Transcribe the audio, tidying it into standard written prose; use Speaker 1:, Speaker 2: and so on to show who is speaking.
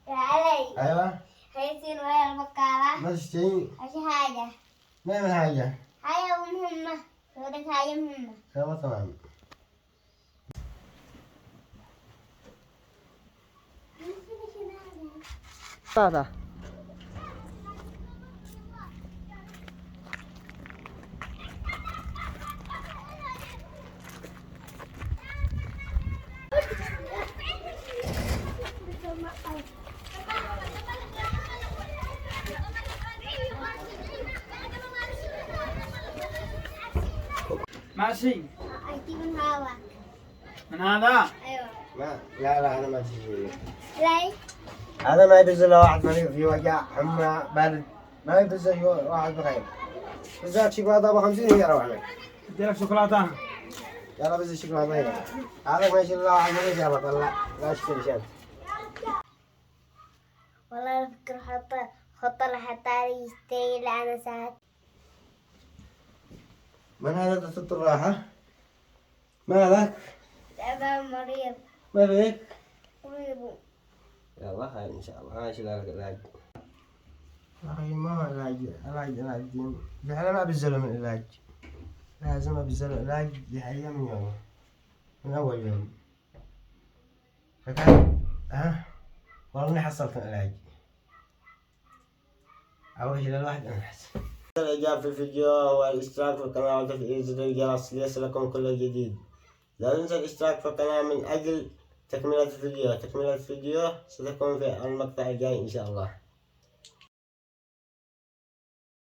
Speaker 1: يا علي
Speaker 2: ايوه
Speaker 1: هيصير ويا البقالة
Speaker 2: ما تشتري
Speaker 1: أشي حاجة
Speaker 2: ما من حاجة
Speaker 1: حاجة مهمة سودك حاجة مهمة
Speaker 2: يلا تمام هذا
Speaker 3: ماشي
Speaker 1: أنتي من هذا
Speaker 3: من هذا.
Speaker 1: أيوة
Speaker 2: ما لا أنا ما تجيني
Speaker 1: ليه؟
Speaker 2: هذا ما يدز إلا واحد في وجع حمى برد ما يدز واحد بخير بالذات شوكولاتة أبو 50 هي روح لك
Speaker 3: ادي لك شوكولاته.
Speaker 2: يلا بس الشوكولاتة هي هذا ما يشيل الله واحد مريض يلا طلع لا اشتري شيء
Speaker 1: والله أفكر خط لحتى يشتري لي أنا ساعات
Speaker 2: من هذا دكتور الراحة؟ مالك؟
Speaker 1: أبا مريض
Speaker 2: ما فيك؟
Speaker 1: مريض
Speaker 2: يلا خير إن شاء الله ماشي لك العلاج أخي ما هو علاج دين احنا ما بنزله من العلاج لازم أبزل العلاج بحية من يوم من أول يوم فكان والله إني حصلت العلاج أول شيء للواحد أنحس الإعجاب في الفيديو والاشتراك في القناة وتفعيل زر الجرس ليصلكم كل جديد لا تنسى الاشتراك في القناة من أجل تكملة الفيديو ستكون في المقطع الجاي إن شاء الله.